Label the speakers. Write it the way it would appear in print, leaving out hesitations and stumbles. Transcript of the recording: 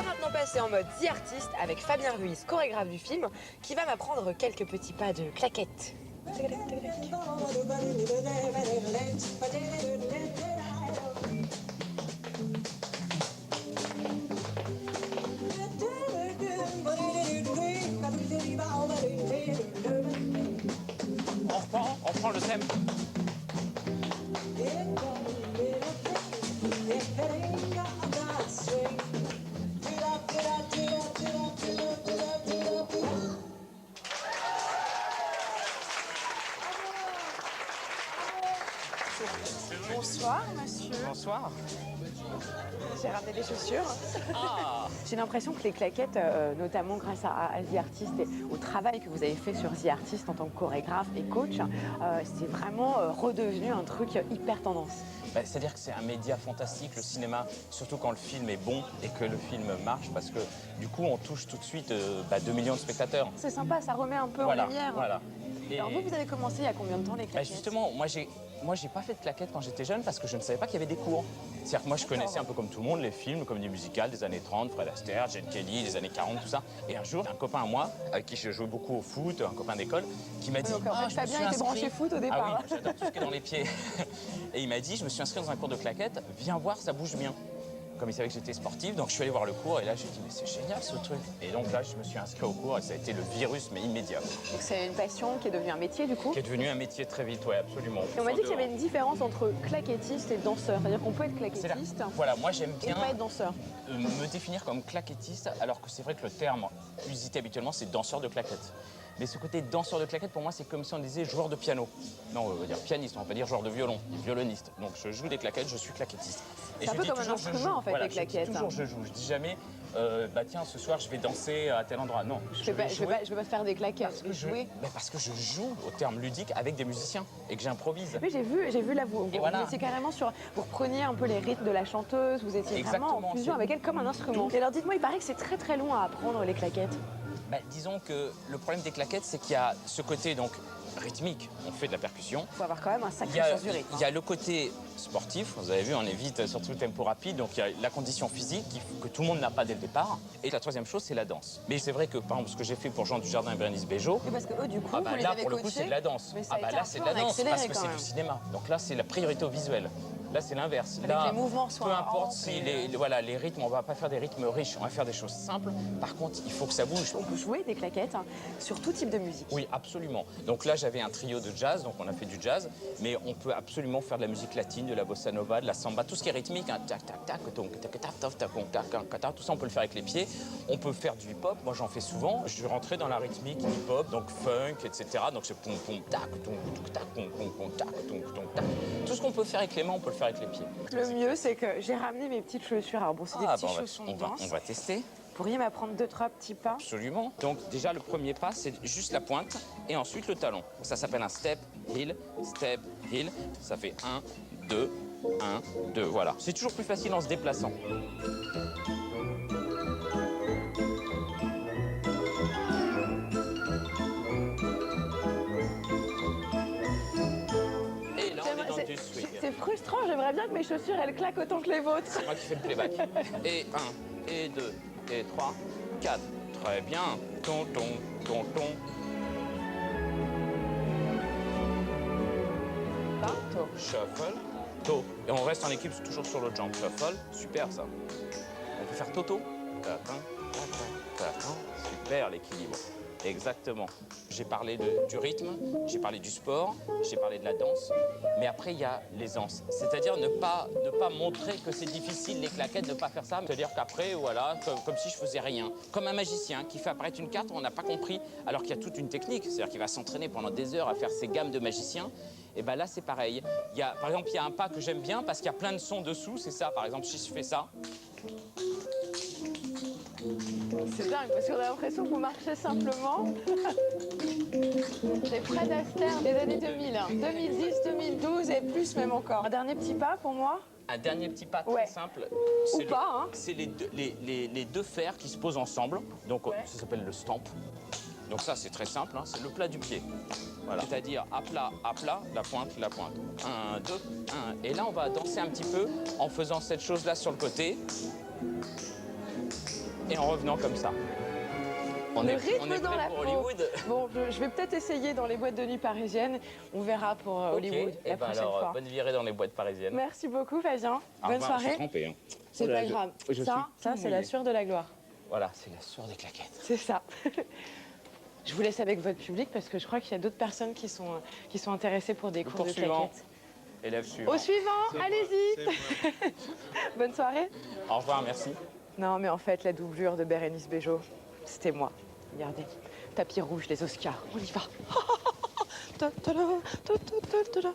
Speaker 1: maintenant passer en mode The Artist avec Fabien Ruiz, chorégraphe du film, qui va m'apprendre quelques petits pas de claquettes.
Speaker 2: On reprend le thème.
Speaker 1: Bonsoir, monsieur.
Speaker 2: Bonsoir.
Speaker 1: J'ai ramené des chaussures.
Speaker 2: Ah.
Speaker 1: J'ai l'impression que les claquettes, notamment grâce à The Artist et au travail que vous avez fait sur The Artist en tant que chorégraphe et coach, c'est vraiment redevenu un truc hyper tendance.
Speaker 2: C'est-à-dire que c'est un média fantastique, le cinéma, surtout quand le film est bon et que le film marche, parce que du coup, on touche tout de suite 2 millions de spectateurs.
Speaker 1: C'est sympa, ça remet un peu en lumière.
Speaker 2: Voilà.
Speaker 1: Et alors vous avez commencé il y a combien de temps les claquettes?
Speaker 2: Justement, moi, j'ai pas fait de claquettes quand j'étais jeune parce que je ne savais pas qu'il y avait des cours. C'est-à-dire que moi, je connaissais un peu comme tout le monde les films, comme des musicales des années 30, Fred Astaire, Gene Kelly, des années 40, tout ça. Et un jour, un copain à moi, avec qui je jouais beaucoup au foot, un copain d'école, qui m'a dit...
Speaker 1: Donc en fait, Fabien était branché foot au départ.
Speaker 2: Ah oui, j'adore tout ce qui est dans les pieds. Et il m'a dit, je me suis inscrit dans un cours de claquettes, viens voir, ça bouge bien. Comme il savait que j'étais sportif, donc je suis allé voir le cours et là j'ai dit mais c'est génial ce truc. Et donc là je me suis inscrit au cours et ça a été le virus mais immédiat.
Speaker 1: Donc c'est une passion qui est devenue un métier du coup?
Speaker 2: Qui est devenu un métier très vite, ouais, absolument.
Speaker 1: Et on m'a dit qu'il y avait une différence entre claquettiste et danseur. C'est-à-dire qu'on peut être claquettiste
Speaker 2: voilà, moi j'aime
Speaker 1: et
Speaker 2: bien
Speaker 1: pas être danseur.
Speaker 2: Me définir comme claquettiste alors que c'est vrai que le terme usité habituellement c'est danseur de claquettes. Mais ce côté danseur de claquettes, pour moi, c'est comme si on disait joueur de piano. Non, on va dire pianiste, on va pas dire joueur de violon, violoniste. Donc je joue des claquettes, je suis claquettiste.
Speaker 1: C'est un peu comme un instrument en fait, les claquettes.
Speaker 2: Toujours je joue, je dis jamais, tiens, ce soir je vais danser à tel endroit. Non,
Speaker 1: je vais pas faire des claquettes, je vais jouer.
Speaker 2: Parce que je joue au terme ludique avec des musiciens et que j'improvise.
Speaker 1: Oui, j'ai vu là, vous étiez carrément sur, vous repreniez un peu les rythmes de la chanteuse, vous étiez vraiment en fusion avec elle comme un instrument. Et alors dites-moi, il paraît que c'est très très long à apprendre les claquettes.
Speaker 2: Disons que le problème des claquettes, c'est qu'il y a ce côté donc rythmique, on fait de la percussion.
Speaker 1: Il faut avoir quand même un sacré sens du rythme.
Speaker 2: Il y a le côté sportif, vous avez vu, on est vite surtout le tempo rapide, donc il y a la condition physique que tout le monde n'a pas dès le départ. Et la troisième chose, c'est la danse. Mais c'est vrai que, par exemple, ce que j'ai fait pour Jean Dujardin et Bérénice Bejo,
Speaker 1: oui, parce que eux, du coup, vous les
Speaker 2: là,
Speaker 1: avez
Speaker 2: pour le coup, c'est de la danse. Là, c'est de la danse, parce que c'est du cinéma. Donc là, c'est la priorité au visuel. Là, c'est l'inverse. Là,
Speaker 1: les mouvements
Speaker 2: peu importe si les rythmes, on va pas faire des rythmes riches, on va faire des choses simples. Par contre, il faut que ça bouge.
Speaker 1: On peut jouer des claquettes sur tout type de musique.
Speaker 2: Oui, absolument. Donc là, j'avais un trio de jazz, donc on a fait du jazz, mais on peut absolument faire de la musique latine, de la bossa nova, de la samba, tout ce qui est rythmique, hein, tac tac tac, tout ça, on peut le faire avec les pieds. On peut faire du hip-hop. Moi, j'en fais souvent. Je suis rentré dans la rythmique hip-hop, donc funk, etc. Donc c'est pom pom tac, tom tac, pom pom tac, tom tac. Tout ce qu'on peut faire avec les mains, on peut le faire avec les pieds.
Speaker 1: Le mieux, c'est que j'ai ramené mes petites chaussures. Alors bon, c'est des petits chaussons de danse.
Speaker 2: On va tester.
Speaker 1: Vous pourriez m'apprendre 2-3 petits pas?
Speaker 2: Absolument. Donc déjà, le premier pas, c'est juste la pointe et ensuite le talon. Ça s'appelle un step, heel, step, heel. Ça fait 1, 2, 1, 2, voilà. C'est toujours plus facile en se déplaçant.
Speaker 1: C'est frustrant, j'aimerais bien que mes chaussures, elles claquent autant que les vôtres.
Speaker 2: C'est moi qui fais le playback. Et 1, et 2, et 3, 4. Très bien. Ton, ton, ton, ton.
Speaker 1: To.
Speaker 2: Shuffle, to. Et on reste en équipe toujours sur l'autre jambe. Shuffle, super ça. On peut faire toto. Super l'équilibre. Exactement. J'ai parlé du rythme, j'ai parlé du sport, j'ai parlé de la danse, mais après il y a l'aisance. C'est-à-dire ne pas montrer que c'est difficile les claquettes, ne pas faire ça. C'est-à-dire qu'après, voilà, comme si je faisais rien. Comme un magicien qui fait apparaître une carte, on n'a pas compris, alors qu'il y a toute une technique. C'est-à-dire qu'il va s'entraîner pendant des heures à faire ses gammes de magicien. Et bien là, c'est pareil. Par exemple, il y a un pas que j'aime bien parce qu'il y a plein de sons dessous. C'est ça, par exemple, si je fais ça.
Speaker 1: C'est dingue, parce qu'on a l'impression que vous marchez simplement. C'est Fred Astaire des années 2000, 2010, 2012 et plus même encore. Un dernier petit pas pour moi?
Speaker 2: Un dernier petit pas très simple. C'est les deux fers qui se posent ensemble. Donc ça s'appelle le stamp. Donc ça, c'est très simple, hein, c'est le plat du pied. Voilà. C'est-à-dire à plat, la pointe, la pointe. 1, 2, 1. Et là, on va danser un petit peu en faisant cette chose-là sur le côté. et en revenant comme ça. On est
Speaker 1: rythme dans
Speaker 2: prêt
Speaker 1: la
Speaker 2: pour
Speaker 1: peau.
Speaker 2: Hollywood.
Speaker 1: Bon, je vais peut-être essayer dans les boîtes de nuit parisiennes. On verra pour Hollywood
Speaker 2: Ok,
Speaker 1: la
Speaker 2: et ben
Speaker 1: prochaine
Speaker 2: alors,
Speaker 1: fois.
Speaker 2: bonne virée dans les boîtes parisiennes.
Speaker 1: Merci beaucoup, Fabien.
Speaker 2: Au
Speaker 1: Bonne
Speaker 2: revoir, je suis
Speaker 1: soirée.
Speaker 2: trempé, hein.
Speaker 1: C'est
Speaker 2: Oh là
Speaker 1: pas
Speaker 2: là,
Speaker 1: grave.
Speaker 2: je suis
Speaker 1: Ça
Speaker 2: tout
Speaker 1: c'est la
Speaker 2: mouillé.
Speaker 1: sueur de la gloire.
Speaker 2: Voilà, c'est la sueur des claquettes.
Speaker 1: C'est ça. Je vous laisse avec votre public parce que je crois qu'il y a d'autres personnes qui sont intéressées pour des
Speaker 2: Le
Speaker 1: cours de
Speaker 2: poursuivant.
Speaker 1: claquettes.
Speaker 2: Élève suivant.
Speaker 1: Au suivant, allez-y. Bonne soirée.
Speaker 2: Au revoir, merci.
Speaker 1: Non, mais en fait, la doublure de Bérénice Bejo, c'était moi. Regardez, tapis rouge des Oscars, on y va. Ta-ta-da, ta-ta-ta-ta-da.